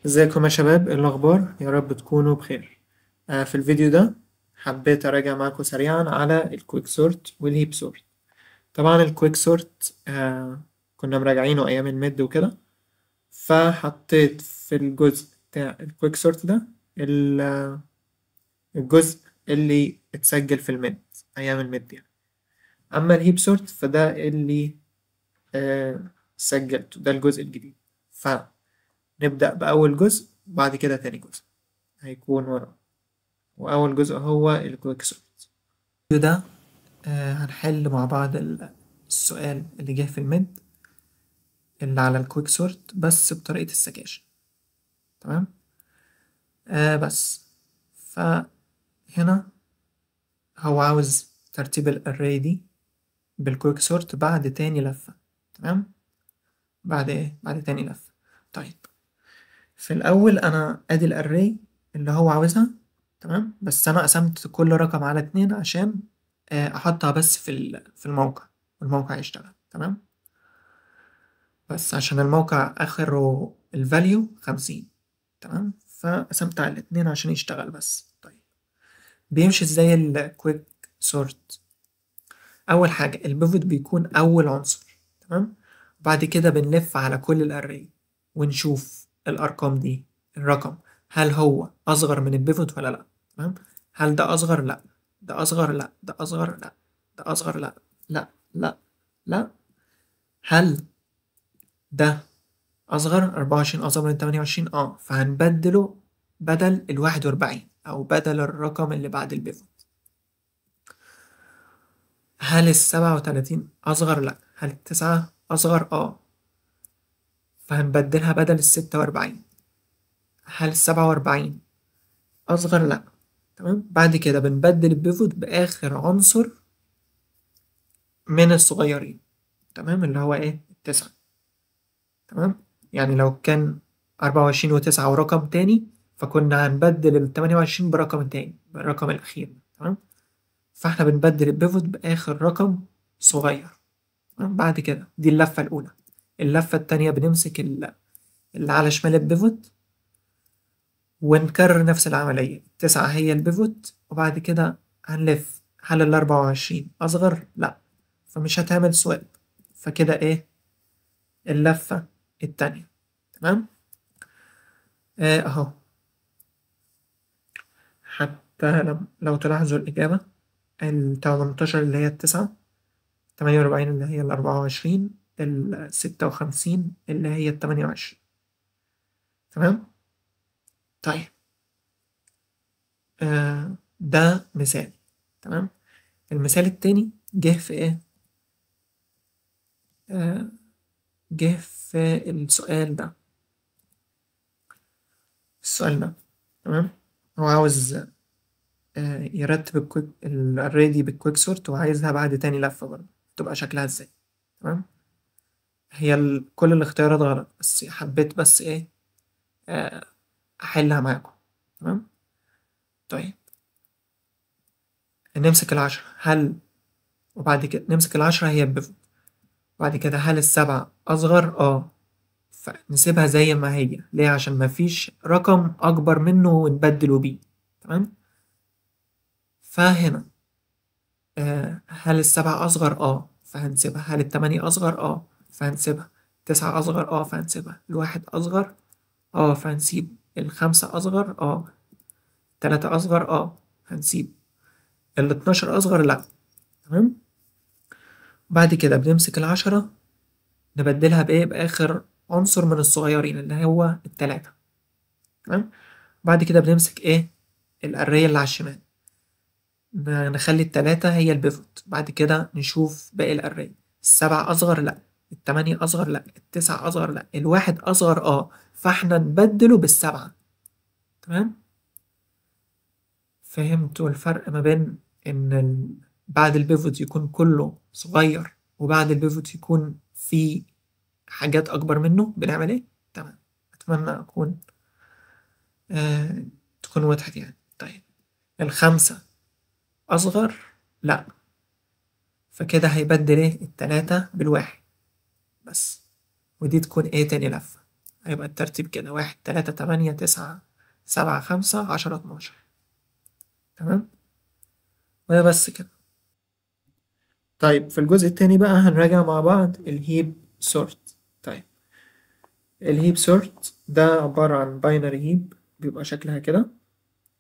ازيكم يا شباب، ايه الاخبار؟ يا رب تكونوا بخير. في الفيديو ده حبيت اراجع معاكم سريعا على الكويك سورت والهيب سورت. طبعا الكويك سورت كنا مراجعينه ايام الميد وكده، فحطيت في الجزء بتاع الكويك سورت ده ال- الجزء اللي اتسجل في الميد ايام الميد يعني. اما الهيب سورت فده اللي سجلته، ده الجزء الجديد. فنبدأ بأول جزء وبعد كده تاني جزء هيكون ورا، وأول جزء هو الكويك سورت. الفيديو ده هنحل مع بعض السؤال اللي جه في الميد اللي على الكويك سورت بس بطريقة السكاشن. تمام. بس فهنا هو عاوز ترتيب الأري دي بالكويك سورت بعد تاني لفة. تمام. بعد ايه؟ بعد تاني لفة. طيب، في الأول أنا أدي الأري اللي هو عاوزها. تمام، بس أنا قسمت كل رقم على 2 عشان أحطها بس في الموقع والموقع يشتغل. تمام، بس عشان الموقع آخره الفاليو 50. تمام، فقسمت على 2 عشان يشتغل بس. طيب، بيمشي ازاي الكويك سورت؟ أول حاجة البيفوت بيكون أول عنصر. تمام، بعد كده بنلف على كل الأري ونشوف الأرقام دي. الرقم هل هو أصغر من البيفوت ولا لأ؟ تمام، هل ده أصغر؟ لأ. ده أصغر؟ لأ. ده أصغر؟ لأ. ده أصغر؟ لأ. لأ لأ لأ. هل ده أصغر؟ 24 أصغر من 28؟ فهنبدله بدل 41 أو بدل الرقم اللي بعد البيفوت. هل 37 أصغر؟ لأ. هل 9 أصغر؟ فهنبدلها بدل 46. هل 47 أصغر؟ لأ. تمام، بعد كده بنبدل البيفوت بآخر عنصر من الصغيرين. تمام، اللي هو إيه؟ 9. تمام، يعني لو كان 24 وتسعة ورقم تاني، فكنا هنبدل ال28 برقم تاني، بالرقم الأخير. تمام، فاحنا بنبدل البيفوت بآخر رقم صغير. تمام، بعد كده دي اللفة الأولى. اللفة التانية بنمسك اللي على شمال البيفوت ونكرر نفس العملية. 9 هي البيفوت، وبعد كده هنلف. هل ال24 أصغر؟ لأ، فمش هتعمل سواب. فكده إيه؟ اللفة التانية. تمام، أهو. حتى لو تلاحظوا الإجابة، 18 اللي هي 9، 48 اللي هي 24، 56 اللي هي 28. تمام. طيب، ده مثال. تمام، المثال التاني جه في ايه؟ آه جه في السؤال ده. تمام، هو عاوز يرتب الاري دي بالكويك سورت، وعايزها بعد تاني لفة برضه تبقى شكلها ازاي. تمام، هي كل الاختيارات غلط، بس حبيت بس ايه، آه احلها معاكم. تمام. طيب، نمسك العشرة. وبعد كده نمسك العشرة هي البيفوت. بعد كده هل السبعة أصغر؟ فنسيبها زي ما هي. ليه؟ عشان مفيش رقم أكبر منه ونبدله بيه. تمام، فهنا هل السبعة أصغر؟ فهنسيبها. هل التمانية أصغر؟ فهنسيبها. 9 أصغر؟ فهنسيبها. الواحد أصغر؟ فهنسيب. الخمسة أصغر؟ 3 أصغر؟ هنسيب. 12 أصغر؟ لأ. تمام، بعد كده بنمسك العشرة نبدلها بإيه؟ بآخر عنصر من الصغيرين اللي هو التلاتة. تمام، بعد كده بنمسك إيه؟ الأرية اللي على الشمال، نخلي التلاتة هي البيفوت. بعد كده نشوف باقي الأرية. السبعة أصغر؟ لأ. التمانية أصغر؟ لأ. التسعة أصغر؟ لأ. الواحد أصغر؟ فاحنا نبدله بالسبعة. تمام، فهمتوا الفرق ما بين إن بعد البيفوت يكون كله صغير وبعد البيفوت يكون في حاجات أكبر منه بنعمل إيه؟ تمام، أتمنى آه تكون وضحت يعني. طيب، الخمسة أصغر؟ لأ، فكده هيبدل إيه؟ التلاتة بالواحد بس. ودي تكون إيه؟ تاني لفة. هيبقى الترتيب كده: 1 3 8 9 7 5 10 12. تمام، وهي بس كده. طيب في الجزء التاني بقى هنراجع مع بعض الهيب سورت. طيب الهيب سورت ده عبارة عن باينري هيب، بيبقى شكلها كده.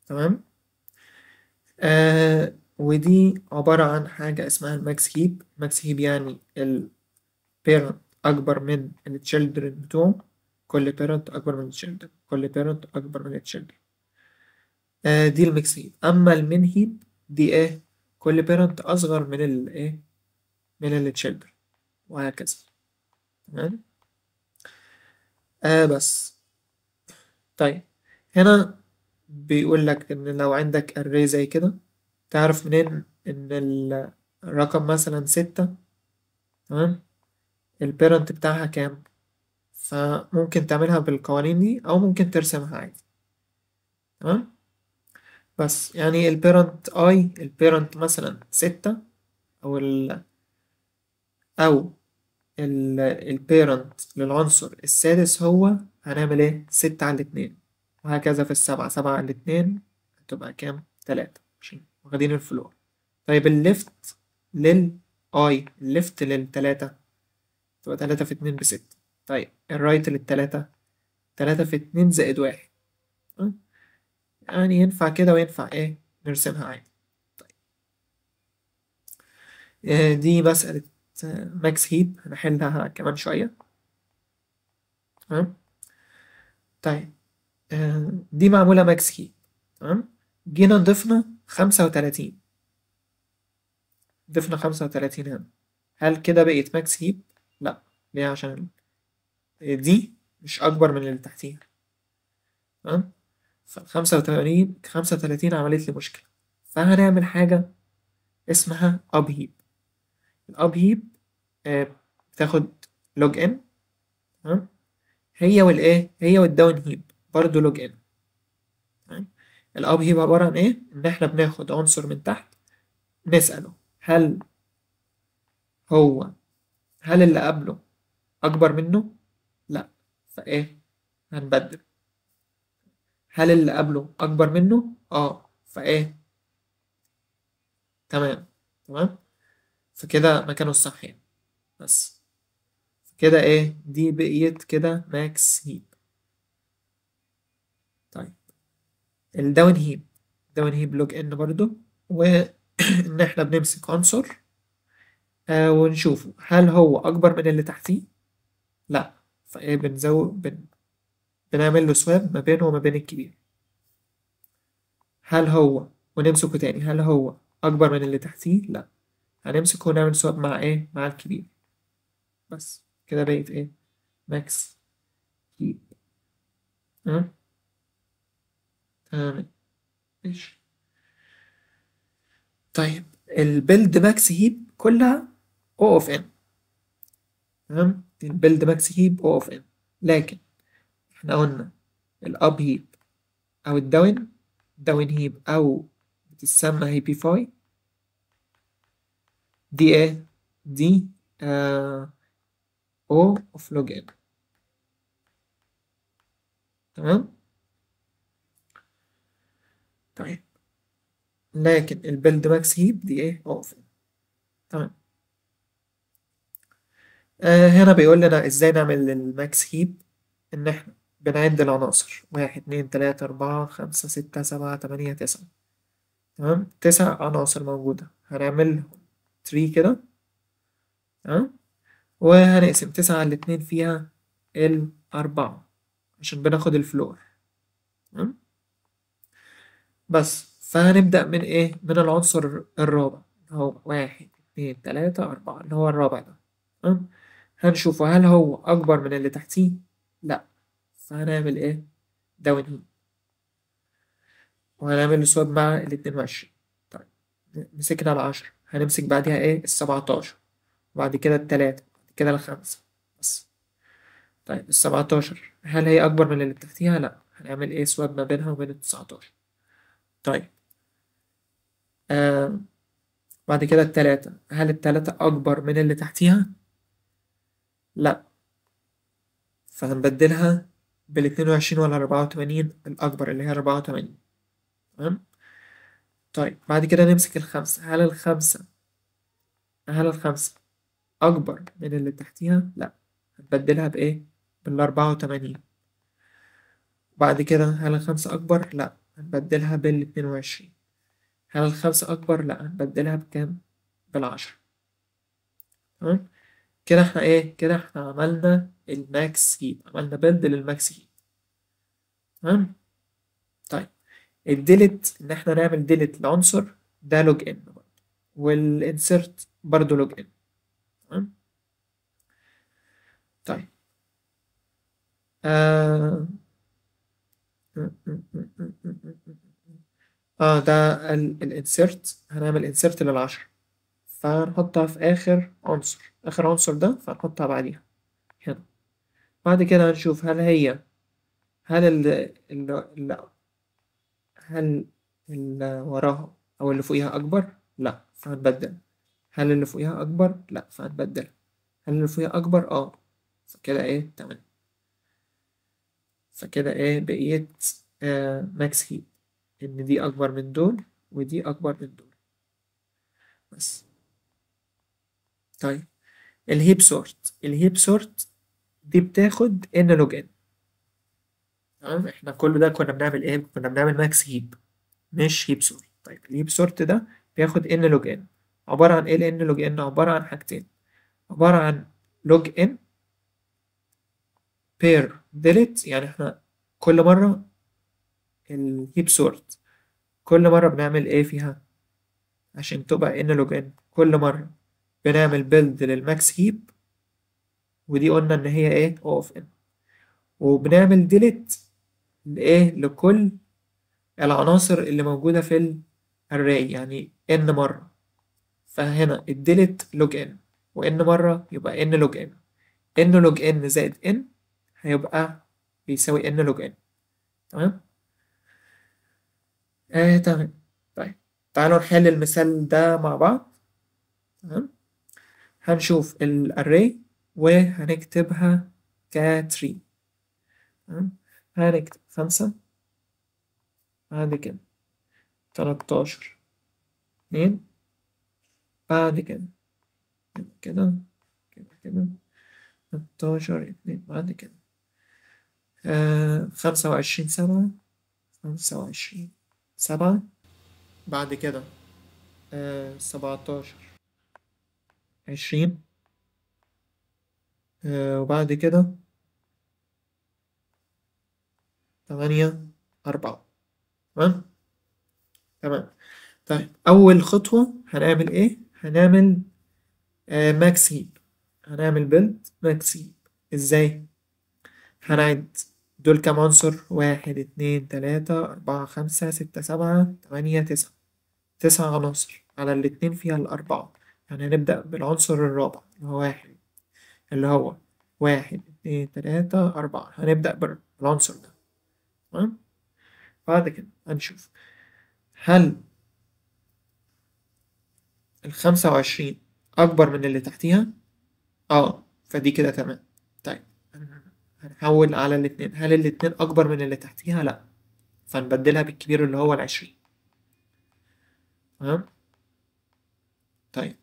تمام. ودي عبارة عن حاجة اسمها الماكس هيب. ماكس هيب يعني البيرنت أكبر من التشيلدرن بتوعه، كل بيرنت أكبر من التشيلدرن، كل بيرنت أكبر من التشيلدرن. دي الميكس هيب. أما المين هيب دي إيه؟ كل بيرنت أصغر من الإيه؟ من التشيلدرن، وهكذا. تمام. بس. طيب هنا بيقول لك إن لو عندك أري زي كده، تعرف منين إن الرقم مثلا 6، تمام، البيرنت بتاعها كام؟ فممكن تعملها بالقوانين دي أو ممكن ترسمها عادي. تمام. بس يعني البيرنت مثلا 6، أو أو البيرنت للعنصر السادس هو، هنعمل ايه؟ 6 على 2، وهكذا في السبعة. 7 على 2 هتبقى كام؟ 3، عشان واخدين الفلور. طيب الليفت للتلاتة تبقى 3 في 2 ب6. طيب الرايت للتلاتة 3 في 2 زائد 1. أه؟ يعني ينفع كده وينفع ايه نرسمها عادي. طيب دي مسألة ماكس هيب، هنحلها كمان شوية. تمام. طيب دي معمولة ماكس هيب. تمام. جينا ضفنا 35 هنا. هل كده بقت ماكس هيب؟ لا. ليه؟ عشان دي مش أكبر من اللي تحتيها. تمام. فال35 عملت لي مشكلة، فهنعمل حاجة اسمها أب هيب. الأب هيب بتاخد لوج إن. تمام. هي والداون هيب برضه لوج إن. تمام. الأب هيب عبارة عن إيه؟ إن إحنا بناخد عنصر من تحت، نسأله هو هل اللي قبله أكبر منه؟ لأ، فإيه؟ هنبدل. هل اللي قبله أكبر منه؟ فإيه؟ تمام. تمام. فكده مكانه الصح يعني. بس كده إيه؟ دي بقيت كده ماكس هيب. طيب الداون هيب لوج إن برضو، وإن إحنا بنمسك عنصر ونشوفه هل هو أكبر من اللي تحتيه؟ لأ، فإيه بنعمل له سواب ما بينه وما بين الكبير. ونمسكه تاني، هل هو أكبر من اللي تحتيه؟ لأ، هنمسكه ونعمل سواب مع إيه؟ مع الكبير. بس كده بقت إيه؟ ماكس هيب. تمام. تمام. ماشي. طيب البيلد ماكس هيب كلها O of N. تمام. البيلد ماكس هيب O of N، لكن إحنا قلنا الأب هيب أو داون هيب، أو بتسمى هيبيفاي، دي إيه؟ دي O of log N. تمام. طيب لكن البيلد ماكس هيب دي ايه اوف. تمام. هنا بيقول لنا ازاي نعمل الماكس هيب. ان احنا بنعد العناصر: 1 2 3 4 5 6 7 8 9. تمام. 9 عناصر موجودة، هنعمل تري كده. تمام. وهنقسم 9 على 2 فيها 4، عشان بناخد الفلور. تمام. بس فهنبدأ من ايه؟ من العنصر الرابع، هو 1 2 3 4، اللي هو الرابع ده. تمام. هنشوفه هل هو أكبر من اللي تحتيه؟ لأ، فهنعمل إيه؟ داون هيب، وهنعمل سواب مع ال22. طيب مسكنا ال10، هنمسك بعدها إيه؟ ال17، وبعد كده ال3، بعد كده ال5. بس. طيب ال17 هل هي أكبر من اللي تحتيها؟ لأ، هنعمل إيه؟ سواب ما بينها وبين ال19. طيب آه بعد كده ال3، هل ال3 أكبر من اللي تحتيها؟ لأ، فهنبدلها بال22 ولا 84؟ الأكبر اللي هي 84. تمام. طيب بعد كده نمسك الخمسة. هل الخمسة أكبر من اللي تحتيها؟ لأ، هنبدلها بإيه؟ بال84. بعد كده هل الخمسة أكبر؟ لأ، هنبدلها بال22. هل الخمسة أكبر؟ لأ، هنبدلها بكام؟ بال10. تمام. كده احنا ايه؟ كده احنا عملنا الماكس هيب، عملنا بيلد للماكس هيب. تمام. طيب الديليت، ان احنا نعمل ديليت لعنصر، ده لوج ان برضه، والانسرت برضه لوج ان. تمام. طيب آه... ده الانسرت، هنعمل انسرت لل10، فهنحطها في آخر عنصر ده، فهنحطها بعديها هنا. بعد كده هنشوف هل هل اللي وراها أو اللي فوقيها أكبر؟ لأ، فهنبدل. هل اللي فوقيها أكبر؟ لأ، فهنبدل. هل اللي فوقيها أكبر؟ فكده إيه؟ تمام. فكده إيه بقيت ماكس هيت، إن دي أكبر من دول ودي أكبر من دول بس. طيب الهيب سورت دي بتاخد ان لوج ان. تمام. احنا كل ده كنا بنعمل ايه؟ كنا بنعمل ماكس هيب، مش هيب سورت. طيب الهيب سورت ده بياخد ان لوج ان. عبارة عن ايه الان لوج ان؟ عبارة عن حاجتين، عبارة عن لوج ان بير ديليت. يعني احنا كل مرة الهيب سورت كل مرة بنعمل ايه فيها عشان تبقى ان لوج ان؟ كل مرة بنعمل بيلد للماكس هيب، ودي قلنا ان هي ايه؟ اوف ان. وبنعمل ديليت لايه؟ لكل العناصر اللي موجودة في الاري، يعني ان مرة. فهنا الديليت لوج ان، وان مرة يبقى ان لوج ان. ان لوج ان زائد ان هيبقى بيساوي ان لوج ان. تمام. تمام. طيب تعالوا نحل المثال ده مع بعض. تمام. هنشوف الاري وهنكتبها كتري. تمام. هنكتب 5، بعد كده 13، 2، بعد كده كده كده 13، 2، بعد كده 25، 7، 25، 7، بعد كده 17، 20، وبعد كده 8، 4. تمام. تمام. طيب أول خطوة هنعمل إيه؟ هنعمل ماكس هيب. هنعمل بيلد ماكس هيب. إزاي؟ هنعد دول كام عنصر؟ 1، 2، 3، 4، 5، 6، 7، 8، 9. 9 عناصر على الاتنين فيها الأربعة. يعني هنبدأ بالعنصر الرابع اللي هو 1، 2، 3، 4. هنبدأ بالعنصر ده. تمام. بعد كده هنشوف هل 25 أكبر من اللي تحتيها؟ فدي كده تمام. طيب هنحول على الاتنين. هل الاتنين أكبر من اللي تحتيها؟ لأ، فنبدلها بالكبير اللي هو 20. تمام. طيب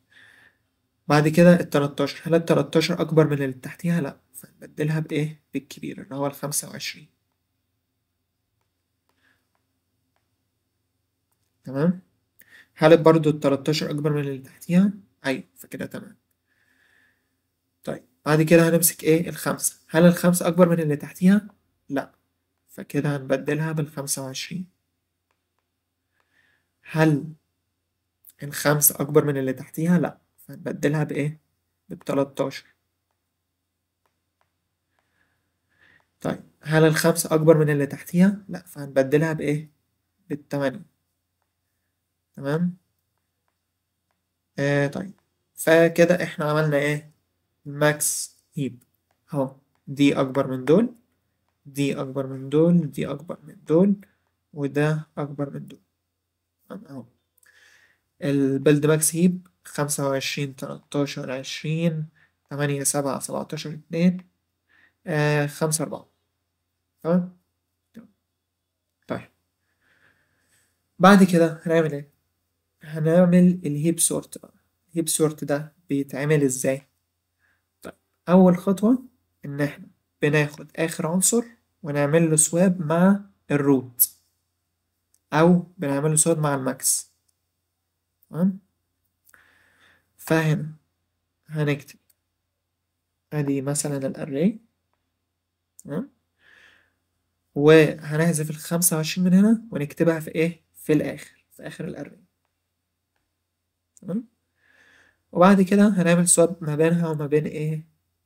بعد كده 13. هل 13 أكبر من اللي تحتيها؟ لأ، فنبدلها بإيه؟ بالكبير اللي هو 25. تمام. هل برضو 13 أكبر من اللي تحتيها؟ أيوة، فكده تمام. طيب بعد كده هنمسك إيه؟ الخمسة. هل الخمسة أكبر من اللي تحتيها؟ لأ، فكده هنبدلها بال25. هل الخمسة أكبر من اللي تحتيها؟ لأ، فهنبدلها بإيه؟ بال13. طيب هل الخمسة أكبر من اللي تحتيها؟ لأ، فهنبدلها بإيه؟ بال8. تمام. طيب فكده إحنا عملنا إيه؟ ماكس هيب أهو. دي أكبر من دول، دي أكبر من دول، دي أكبر من دول، وده أكبر من دول. تمام أهو. البيلد ماكس هيب 25، 13، 20، 8، 7، 17، 2، 5، 4. تمام. طيب بعد كده هنعمل ايه؟ هنعمل الهيب سورت بقى. الهيب سورت ده بيتعمل ازاي؟ طيب أول خطوة إن إحنا بناخد آخر عنصر ونعمل له سواب مع الروت، أو بنعمل له سواب مع الماكس. تمام. فهنا هنكتب ادي مثلا الاري. تمام. وهنحذف ال25 من هنا ونكتبها في ايه، في الاخر، في اخر الاري. تمام. وبعد كده هنعمل سواب ما بينها وما بين ايه،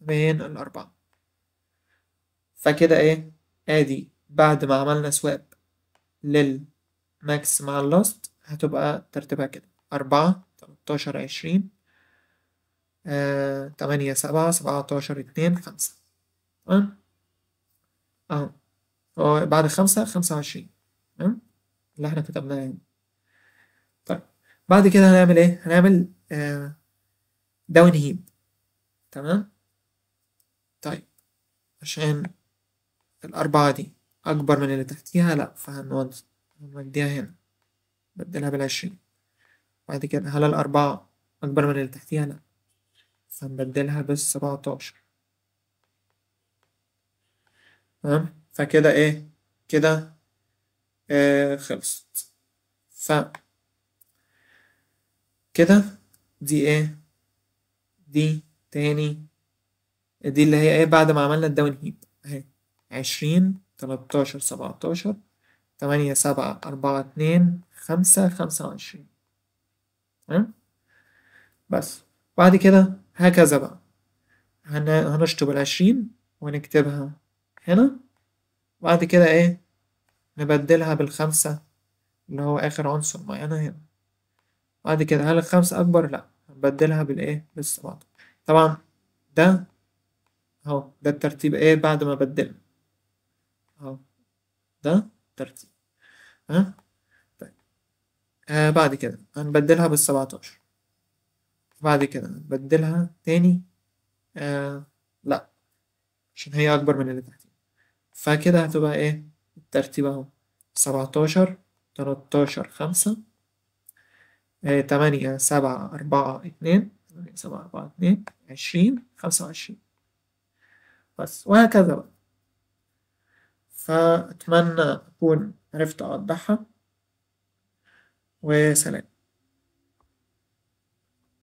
ما بين الاربعة. فكده ايه، ادي بعد ما عملنا سواب للماكس مع اللاست هتبقى ترتيبها كده: 4 13 20 8 7 17 2 5. تمام. اهو هو بعد 5 25. تمام، اللي احنا كتبناه يعني. طيب بعد كده هنعمل ايه، هنعمل داون هيب. تمام. طيب عشان الأربعة دي أكبر من اللي تحتيها، لأ، هنوديها هنا، بدلها بالعشرين. بعد كده هل الأربعة أكبر من اللي تحتيها؟ لأ، فنبدلها بالسبعتاشر. تمام. فكده ايه، كده خلصت. فكده دي ايه، دي تاني، دي اللي هي ايه بعد ما عملنا الداون هيب اهي: 20 13 17 8 7 4 2 5 25. تمام. بس بعد كده هكذا بقى هنشطب ال20 ونكتبها هنا. بعد كده ايه، نبدلها بالخمسة اللي هو آخر عنصر معانا هنا. بعد كده هل الخمسة أكبر؟ لأ، هنبدلها بالإيه، بالسبعة. طبعا ده أهو، ده الترتيب إيه بعد ما بدلنا أهو، ده ترتيب. ها. طيب بعد كده هنبدلها بالسبعتاشر. بعد كده نبدلها تاني لأ، عشان هي أكبر من اللي تحتها. فكده هتبقى إيه الترتيب أهو: 17 13 5 8 7 4 2 8 7 4 2 20 25. بس وهكذا بقى. فأتمنى أكون عرفت أوضحها، وسلام.